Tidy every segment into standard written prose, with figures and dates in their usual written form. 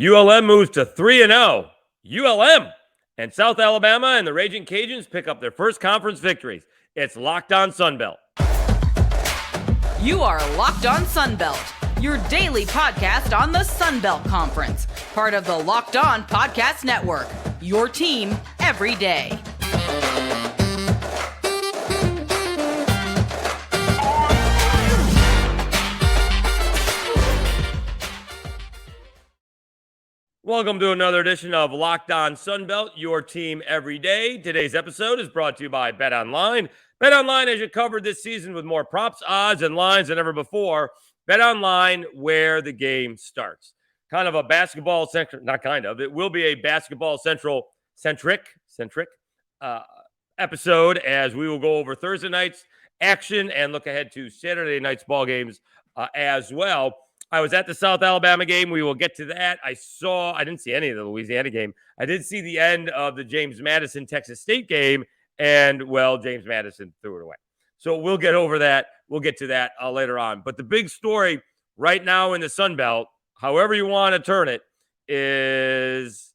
ULM moves to 3-0. ULM and South Alabama and the Ragin Cajuns pick up their first conference victories. It's Locked On Sunbelt. You are Locked On Sunbelt, your daily podcast on the Sunbelt Conference, part of the Locked On Podcast Network, your team every day. Welcome to another edition of Locked On Sunbelt, your team every day. Today's episode is brought to you by BetOnline. BetOnline has you covered this season with more props, odds, and lines than ever before. BetOnline, where the game starts. Kind of a basketball centric, not kind of, it will be a basketball centric episode as we will go over Thursday night's action and look ahead to Saturday night's ball games as well. I was at the South Alabama game. We will get to that. I didn't see any of the Louisiana game. I did see the end of the James Madison Texas State game, and, well, James Madison threw it away. So we'll get over that. We'll get to that later on. But the big story right now in the Sun Belt, however you want to turn it, is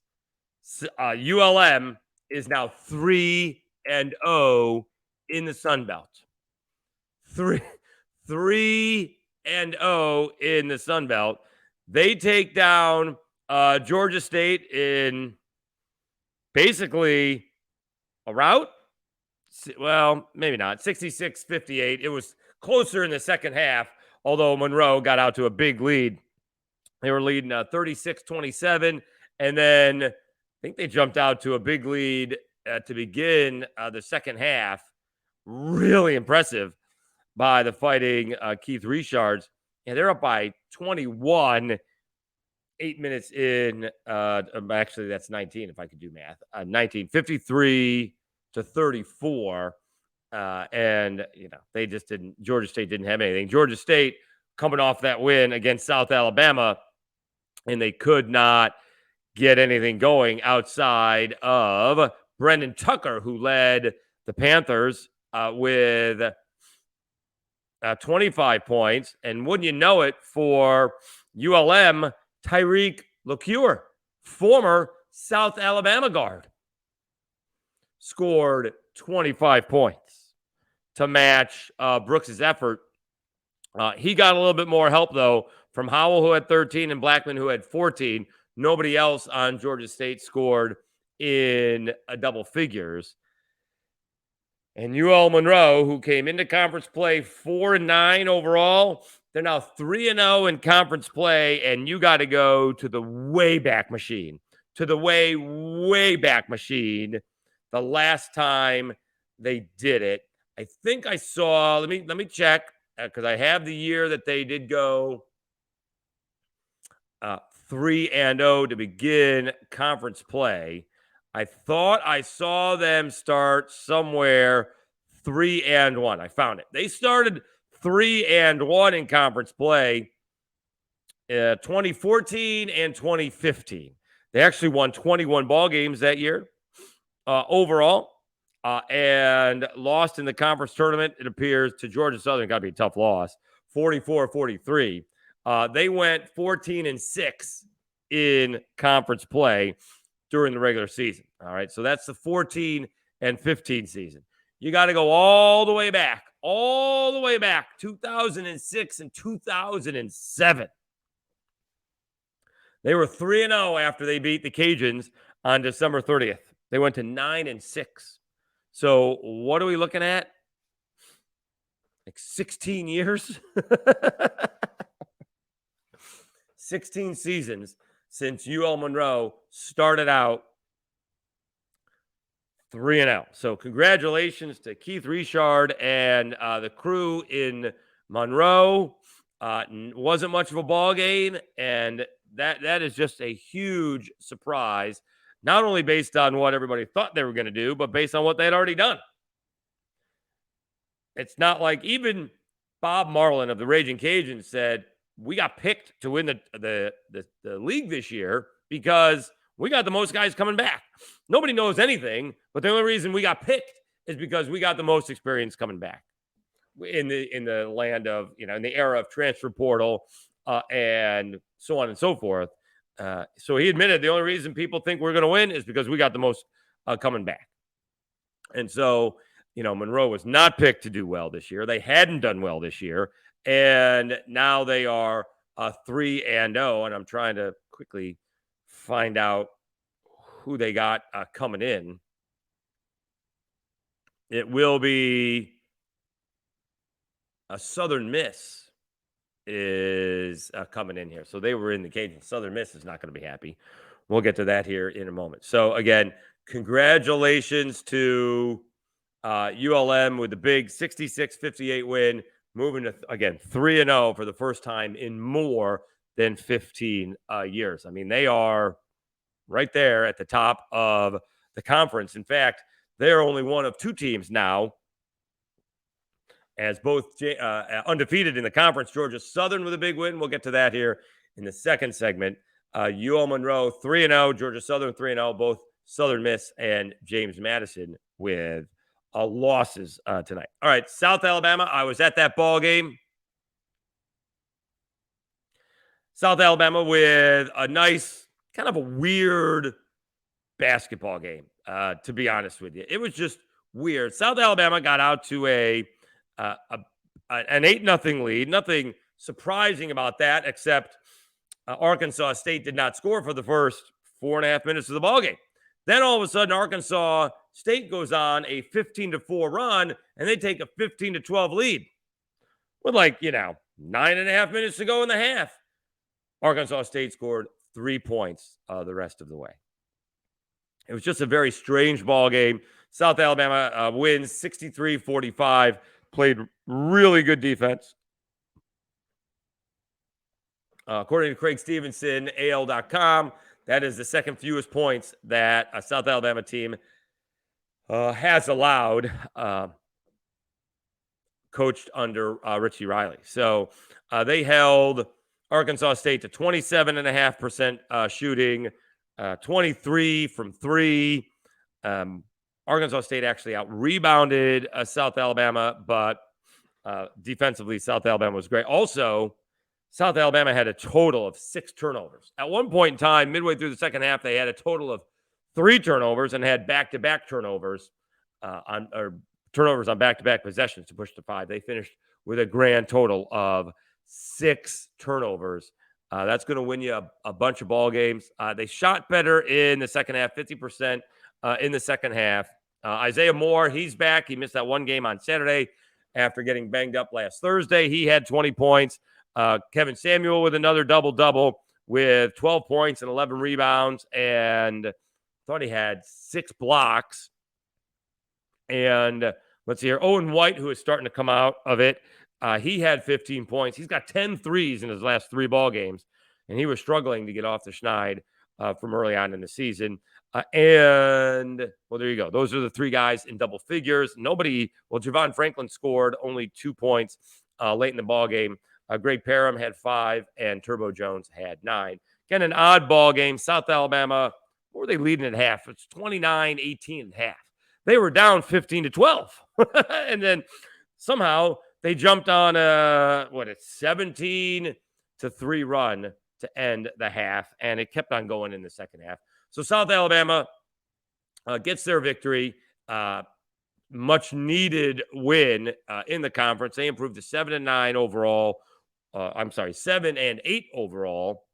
ULM is now 3-0 in the Sun Belt. 3-0 in the Sun Belt. They take down Georgia State in basically a rout. Well, maybe not. 66-58. It was closer in the second half, although Monroe got out to a big lead. They were leading 36-27, and then I think they jumped out to a big lead to begin the second half. Really impressive by the Fighting Keith Richards. And they're up by 21, 8 minutes in. Actually, that's 19, if I could do math. 19, 53-34. And, they just didn't, Georgia State didn't have anything. Georgia State coming off that win against South Alabama, and they could not get anything going outside of Brendan Tucker, who led the Panthers with 25 points. And wouldn't you know it, for ULM, Tyreek LaCure, former South Alabama guard, scored 25 points to match Brooks's effort. He got a little bit more help, though, from Howell, who had 13, and Blackman, who had 14. Nobody else on Georgia State scored in double figures. And UL Monroe, who came into conference play 4-9 overall, they're now 3-0 in conference play, and you got to go to the way back machine, way back machine, the last time they did it. I think I saw, let me check, because I have the year that they did go 3-0 to begin conference play. I thought I saw them start somewhere 3-1. I found it. They started 3-1 in conference play 2014 and 2015. They actually won 21 ball games that year overall and lost in the conference tournament, it appears, to Georgia Southern. Got to be a tough loss, 44-43. They went 14-6 in conference play during the regular season. All right, so that's the 14 and 15 season. You got to go all the way back, 2006 and 2007. They were 3-0 after they beat the Cajuns on December 30th. They went to 9-6. So what are we looking at? Like 16 years? 16 seasons since UL Monroe started out 3-0. So congratulations to Keith Richard and the crew in Monroe. Wasn't much of a ball game, and that is just a huge surprise, not only based on what everybody thought they were going to do, but based on what they had already done. It's not like even Bob Marlin of the Ragin Cajuns said, we got picked to win the league this year because we got the most guys coming back. Nobody knows anything, but the only reason we got picked is because we got the most experience coming back in the land of, in the era of transfer portal and so on and so forth. So he admitted the only reason people think we're going to win is because we got the most coming back. And so, Monroe was not picked to do well this year. They hadn't done well this year. And now they are 3-0. And I'm trying to quickly find out who they got coming in. It will be a Southern Miss is coming in here. So they were in the Cajuns. Southern Miss is not going to be happy. We'll get to that here in a moment. So again, congratulations to ULM with the big 66-58 win, moving to, again, 3-0 for the first time in more than 15 years. I mean, they are right there at the top of the conference. In fact, they're only one of two teams now as both undefeated in the conference. Georgia Southern with a big win. We'll get to that here in the second segment. UL Monroe 3-0, Georgia Southern 3-0, both Southern Miss and James Madison with losses tonight. All right, South Alabama. I was at that ball game. South Alabama with a nice, kind of a weird basketball game, to be honest with you. It was just weird. South Alabama got out to an 8-0 lead. Nothing surprising about that, except Arkansas State did not score for the first 4.5 minutes of the ball game. Then all of a sudden, Arkansas State goes on a 15-4 run, and they take a 15-12 lead with 9.5 minutes to go in the half. Arkansas State scored 3 points the rest of the way. It was just a very strange ball game. South Alabama wins 63-45, played really good defense. According to Craig Stevenson, AL.com, that is the second fewest points that a South Alabama team has allowed, coached under Richie Riley. So they held Arkansas State to 27.5% shooting, 23 from three. Arkansas State actually out-rebounded South Alabama, but defensively, South Alabama was great. Also, South Alabama had a total of 6 turnovers. At one point in time, midway through the second half, they had a total of 3 turnovers and had back-to-back turnovers turnovers on back-to-back possessions to push to 5. They finished with a grand total of 6 turnovers. That's going to win you a bunch of ball games. They shot better in the second half, 50% in the second half. Isaiah Moore, he's back. He missed that one game on Saturday after getting banged up last Thursday. He had 20 points. Kevin Samuel with another double-double with 12 points and 11 rebounds, and thought he had 6 blocks. And let's see here. Owen White, who is starting to come out of it, he had 15 points. He's got 10 threes in his last 3 ball games, and he was struggling to get off the schneid from early on in the season. And, well, there you go. Those are the 3 guys in double figures. Javon Franklin scored only 2 points late in the ball game. Greg Parham had 5, and Turbo Jones had 9. Again, an odd ball game. South Alabama, what were they leading at half? It's 29-18 at half. They were down 15-12. And then somehow they jumped on a 17-3 run to end the half, and it kept on going in the second half. So South Alabama gets their victory. Much needed win in the conference. They improved to 7-9 overall. 7-8 overall.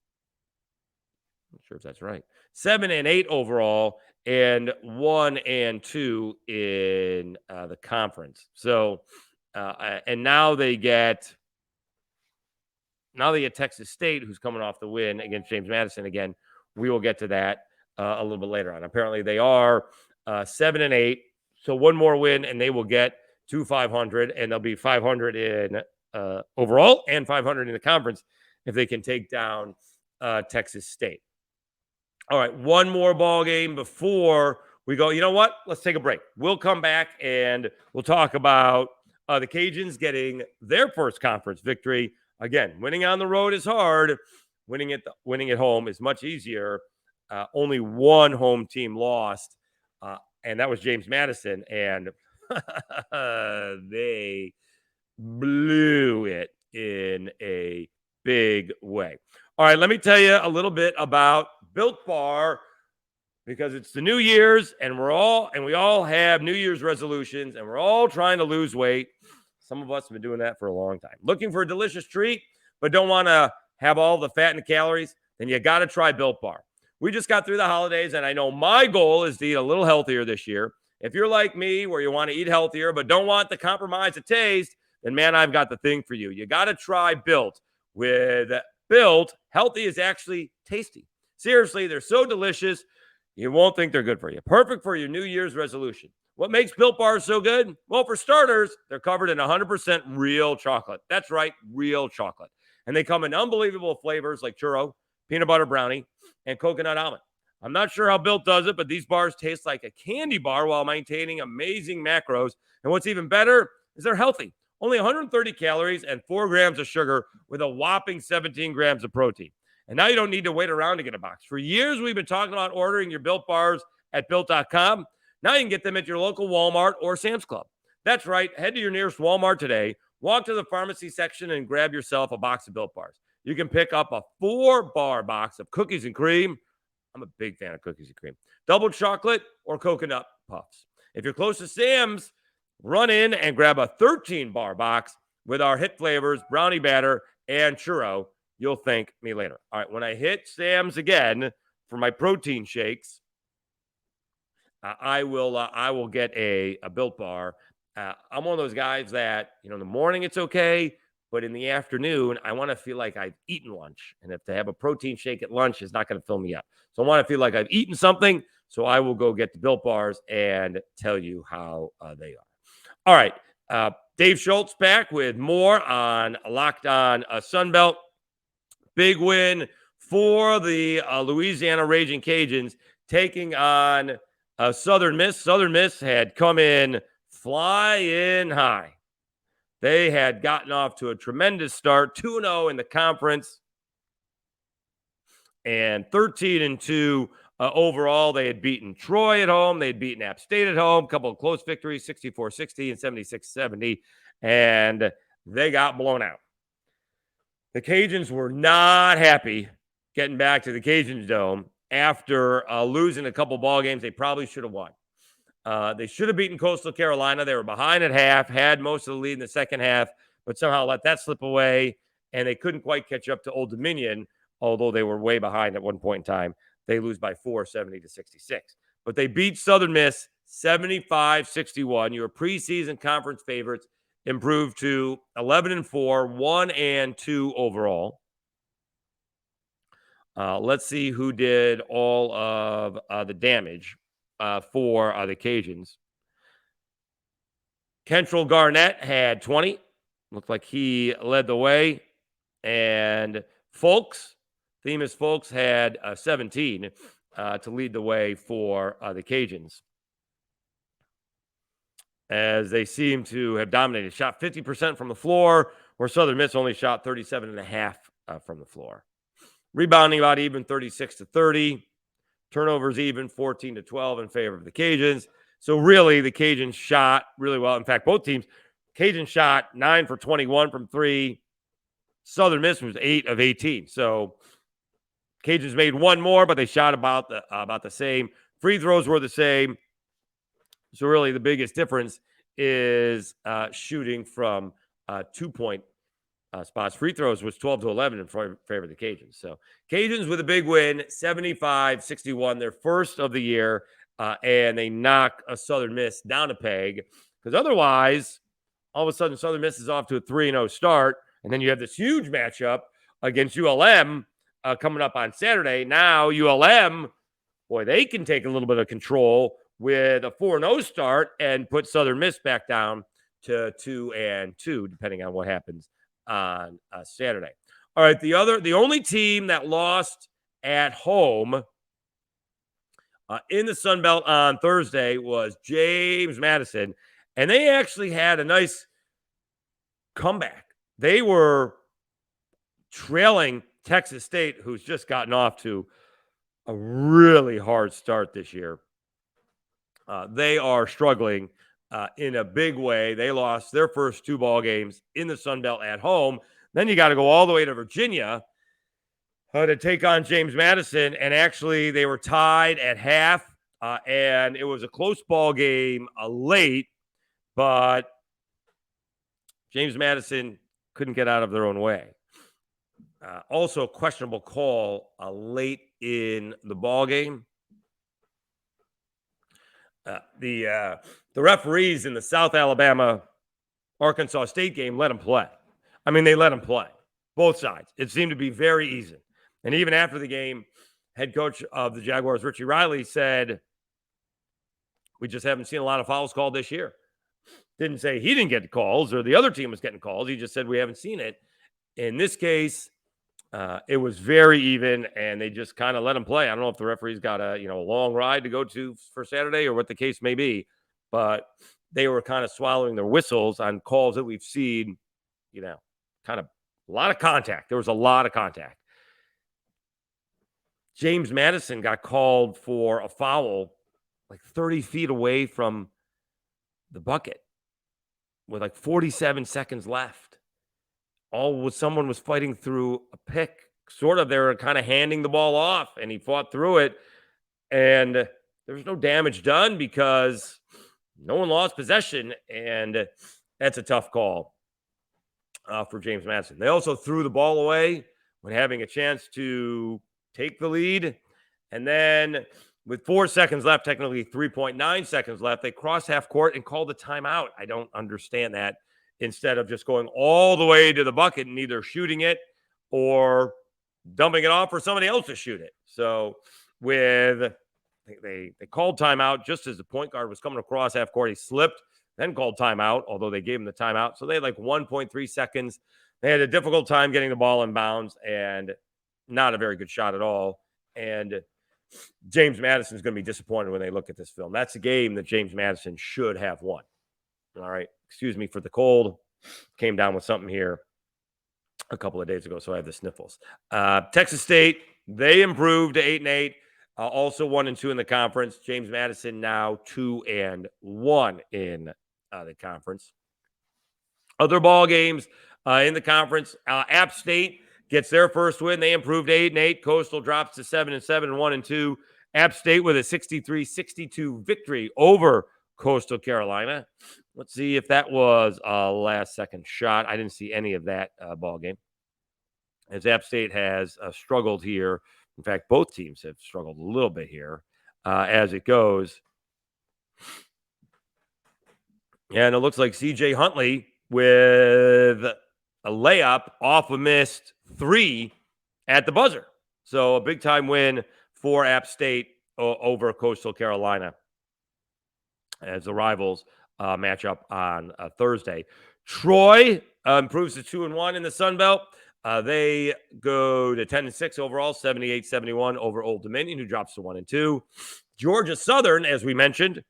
I'm not sure if that's right. 7-8 overall, and 1-2 in the conference. So, and now they get Texas State, who's coming off the win against James Madison. Again, we will get to that a little bit later on. Apparently, they are 7-8. So one more win, and they will get to 500, and they'll be 500 in overall and 500 in the conference if they can take down Texas State. All right, one more ball game before we go. You know what? Let's take a break. We'll come back, and we'll talk about the Cajuns getting their first conference victory. Again, winning on the road is hard. Winning at home is much easier. Only one home team lost, and that was James Madison, and they blew it in a big way. All right, let me tell you a little bit about Built Bar because it's the New Year's and we all have New Year's resolutions and we're all trying to lose weight. Some of us have been doing that for a long time. Looking for a delicious treat, but don't want to have all the fat and the calories, then you got to try Built Bar. We just got through the holidays, and I know my goal is to eat a little healthier this year. If you're like me, where you want to eat healthier but don't want to compromise the taste, then man, I've got the thing for you. You got to try Built. With Built, healthy is actually tasty. Seriously, they're so delicious, you won't think they're good for you. Perfect for your New Year's resolution. What makes Built Bars so good? Well, for starters, they're covered in 100% real chocolate. That's right, real chocolate. And they come in unbelievable flavors like churro, peanut butter brownie, and coconut almond. I'm not sure how Built does it, but these bars taste like a candy bar while maintaining amazing macros. And what's even better is they're healthy. Only 130 calories and 4 grams of sugar with a whopping 17 grams of protein. And now you don't need to wait around to get a box. For years, we've been talking about ordering your Built Bars at Built.com. Now you can get them at your local Walmart or Sam's Club. That's right. Head to your nearest Walmart today. Walk to the pharmacy section and grab yourself a box of Built Bars. You can pick up a 4-bar box of cookies and cream. I'm a big fan of cookies and cream. Double chocolate or coconut puffs. If you're close to Sam's, run in and grab a 13-bar box with our hit flavors, brownie batter, and churro. You'll thank me later. All right, when I hit Sam's again for my protein shakes, I will get a Built Bar. I'm one of those guys that, in the morning it's okay, but in the afternoon, I want to feel like I've eaten lunch. And if to have a protein shake at lunch is not going to fill me up. So I want to feel like I've eaten something. So I will go get the Built Bars and tell you how they are. All right. Dave Schultz back with more on Locked On Sunbelt. Big win for the Louisiana Ragin Cajuns taking on Southern Miss. Southern Miss had come in flying high. They had gotten off to a tremendous start, 2-0 in the conference and 13-2 overall. They had beaten Troy at home. They had beaten App State at home, a couple of close victories, 64-60 and 76-70, and they got blown out. The Cajuns were not happy getting back to the Cajuns Dome after losing a couple ball games they probably should have won. They should have beaten Coastal Carolina. They were behind at half, had most of the lead in the second half, but somehow let that slip away, and they couldn't quite catch up to Old Dominion, although they were way behind at one point in time. They lose by 4, 70-66. But they beat Southern Miss 75-61. Your preseason conference favorites improved to 11-4, 1-2 overall. Let's see who did all of the damage for the Cajuns. Kentrell Garnett had 20. Looked like he led the way. And Themis Folks had 17 to lead the way for the Cajuns, as they seem to have dominated. Shot 50% from the floor, where Southern Miss only shot 37.5% from the floor. Rebounding about even, 36-30. Turnovers even, 14-12 in favor of the Cajuns. So really, the Cajuns shot really well. In fact, both teams, Cajuns shot 9 for 21 from 3. Southern Miss was 8 of 18. So Cajuns made one more, but they shot about the same. Free throws were the same. So really, the biggest difference is shooting from 2-point spots. Free throws was 12-11 in favor of the Cajuns. So Cajuns with a big win, 75-61, their first of the year, and they knock a Southern Miss down a peg, because otherwise, all of a sudden, Southern Miss is off to a 3-0 start, and then you have this huge matchup against ULM coming up on Saturday. Now ULM, boy, they can take a little bit of control with a 4-0 start and put Southern Miss back down to 2-2, depending on what happens on Saturday. All right, the only team that lost at home in the Sun Belt on Thursday was James Madison, and they actually had a nice comeback. They were trailing Texas State, who's just gotten off to a really hard start this year. They are struggling in a big way. They lost their first 2 ball games in the Sun Belt at home. Then you got to go all the way to Virginia to take on James Madison, and actually they were tied at half, and it was a close ball game late, but James Madison couldn't get out of their own way. Also, a questionable call late in the ball game. The referees in the South Alabama Arkansas State game let him play. I mean, they let him play, both sides. It seemed to be very easy. And even after the game, head coach of the Jaguars, Richie Riley, said, we just haven't seen a lot of fouls called this year. Didn't say he didn't get calls or the other team was getting calls. He just said we haven't seen it. In this case, it was very even, and they just kind of let him play. I don't know if the referees got a long ride to go to for Saturday or what the case may be, but they were kind of swallowing their whistles on calls that we've seen, kind of a lot of contact. There was a lot of contact. James Madison got called for a foul like 30 feet away from the bucket with like 47 seconds left. Someone was fighting through a pick. Sort of, they were kind of handing the ball off, and he fought through it. And there was no damage done because no one lost possession, and that's a tough call for James Madison. They also threw the ball away when having a chance to take the lead. And then with 4 seconds left, technically 3.9 seconds left, they crossed half court and called a timeout. I don't understand that. Instead of just going all the way to the bucket and either shooting it or dumping it off for somebody else to shoot it. So they called timeout just as the point guard was coming across half court. He slipped, then called timeout, although they gave him the timeout. So they had like 1.3 seconds. They had a difficult time getting the ball in bounds and not a very good shot at all. And James Madison is going to be disappointed when they look at this film. That's a game that James Madison should have won. All right. Excuse me for the cold. Came down with something here a couple of days ago, so I have the sniffles. Texas State, they improved to 8-8. Also 1-2 in the conference. James Madison now 2-1 in the conference. Other ball games in the conference. App State gets their first win. They improved to 8-8. Coastal drops to 7-7 and 1-2. App State with a 63-62 victory over Coastal Carolina. Let's see if that was a last-second shot. I didn't see any of that ball game. As App State has struggled here. In fact, both teams have struggled a little bit here as it goes. And it looks like C.J. Huntley with a layup off a missed three at the buzzer. So a big-time win for App State over Coastal Carolina as the rivals match up on Thursday. Troy improves to 2-1 in the Sun Belt. They go to 10-6 overall, 78-71 over Old Dominion, who drops to 1-2. Georgia Southern, as we mentioned,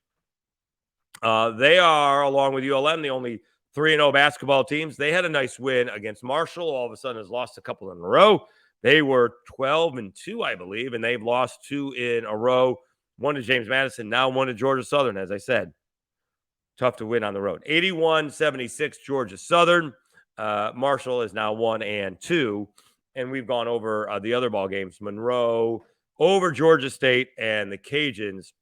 they are, along with ULM, the only 3-0 basketball teams. They had a nice win against Marshall. All of a sudden has lost a couple in a row. They were 12-2, I believe, and they've lost 2 in a row. One to James Madison, now one to Georgia Southern, as I said. Tough to win on the road. 81-76 Georgia Southern. Marshall is now 1-2. And we've gone over the other ball games. Monroe over Georgia State and the Cajuns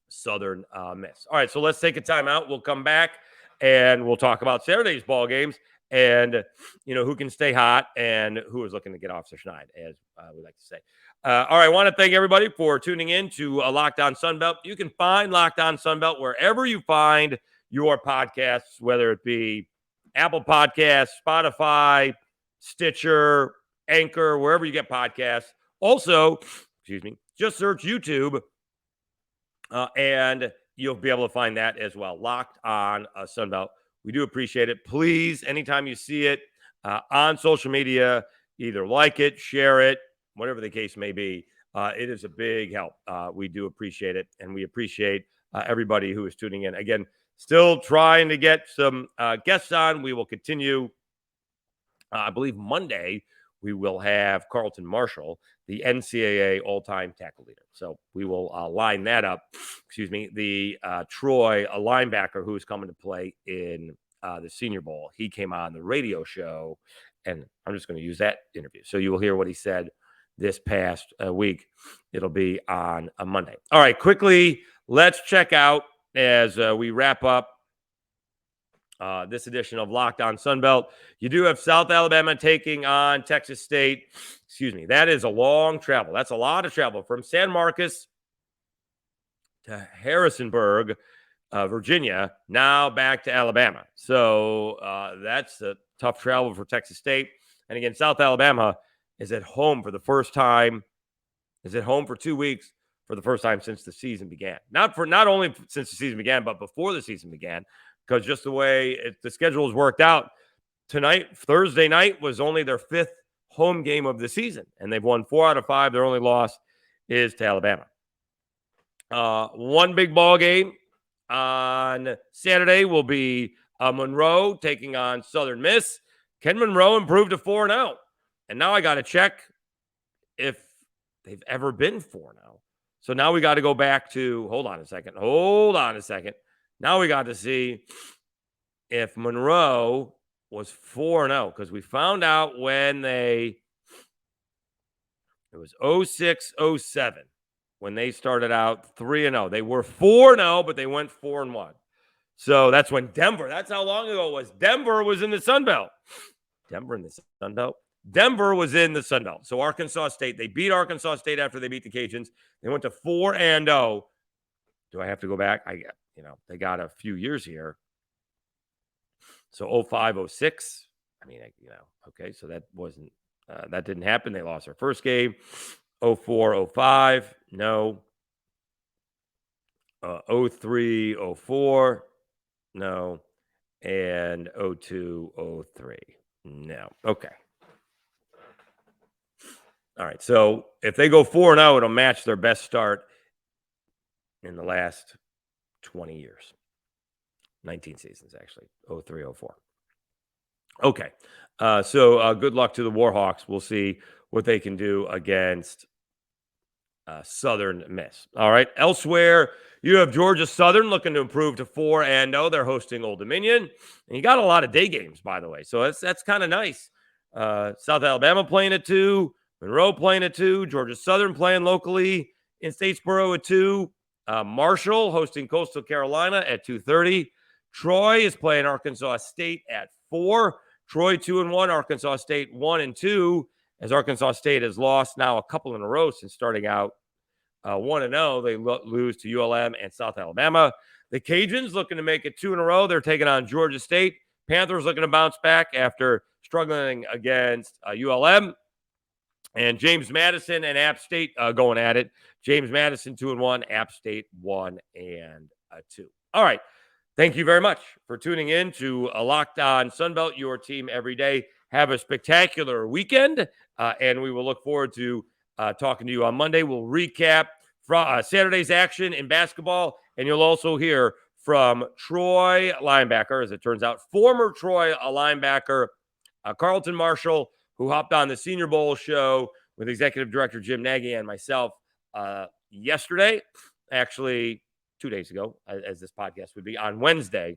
Southern Miss. All right, so let's take a timeout. We'll come back and we'll talk about Saturday's ball games and, who can stay hot and who is looking to get off the schneid, as we like to say. All right, I want to thank everybody for tuning in to Locked On Sunbelt. You can find Locked On Sunbelt wherever you find your podcasts, whether it be Apple Podcasts, Spotify, Stitcher, Anchor, wherever you get podcasts. Also, just search YouTube and you'll be able to find that as well. Locked On Sunbelt. We do appreciate it. Please, anytime you see it on social media, either like it, share it, whatever the case may be. It is a big help. We do appreciate it, and we appreciate everybody who is tuning in. Again, still trying to get some guests on. We will continue. I believe Monday we will have Carlton Marshall, the NCAA all-time tackle leader. So we will line that up. The Troy, a linebacker who's coming to play in the Senior Bowl. He came on the radio show And I'm just going to use that interview. So you will hear what he said this past week. It'll be on a Monday. All right, quickly, let's check out as we wrap up this edition of Locked On Sunbelt. You do have South Alabama taking on Texas State. Excuse me. That is a long travel. That's a lot of travel from San Marcos to Harrisonburg, Virginia, now back to Alabama. So that's a tough travel for Texas State. And again, South Alabama is at home for the first time, is at home for 2 weeks for the first time since the season began. Not only since the season began, but before the season began, because just the way the schedule is worked out, tonight, Thursday night, was only their 5th home game of the season, and they've won 4 out of 5. Their only loss is to Alabama. One big ball game on Saturday will be Monroe taking on Southern Miss. Can Monroe improve to 4-0? And now I got to check if they've ever been 4-0. So now we got to go back to, hold on a second. Now we got to see if Monroe was 4-0, because we found out when it was 06-07 when they started out 3-0. They were 4-0, but they went 4-1. So that's when that's how long ago it was. Denver was in the Sun Belt. Denver was in the Sun Belt. So Arkansas State, they beat Arkansas State after they beat the Cajuns. They went to 4-0. Do I have to go back? They got a few years here. So 05, 06. Okay, so that wasn't, that didn't happen. They lost their first game. 04, 05, no. 03, 04, no. And 02, 03, no. Okay. All right, so if they go 4-0, it'll match their best start in the last 20 years. 19 seasons, actually. 03, 04. Okay. So good luck to the Warhawks. We'll see what they can do against Southern Miss. All right. Elsewhere, you have Georgia Southern looking to improve to 4-0. They're hosting Old Dominion. And you got a lot of day games, by the way. So that's kind of nice. South Alabama playing at 2. Monroe playing at 2. Georgia Southern playing locally in Statesboro at 2. Marshall hosting Coastal Carolina at 2:30. Troy is playing Arkansas State at 4. Troy 2-1, Arkansas State 1-2, as Arkansas State has lost now a couple in a row since starting out 1-0. They lose to ULM and South Alabama. The Cajuns looking to make it 2 in a row. They're taking on Georgia State. Panthers looking to bounce back after struggling against ULM. And James Madison and App State going at it. James Madison 2-1, App State 1-2. All right. Thank you very much for tuning in to Locked On Sunbelt, your team every day. Have a spectacular weekend, and we will look forward to talking to you on Monday. We'll recap from Saturday's action in basketball, and you'll also hear from Troy linebacker, as it turns out, former Troy linebacker Carlton Marshall, who hopped on the Senior Bowl show with Executive Director Jim Nagy and myself yesterday, actually 2 days ago, as this podcast would be, on Wednesday,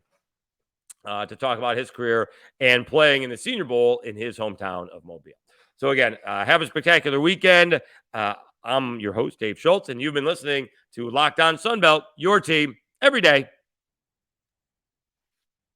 to talk about his career and playing in the Senior Bowl in his hometown of Mobile. So again, have a spectacular weekend. I'm your host, Dave Schultz, and you've been listening to Locked On Sunbelt, your team every day.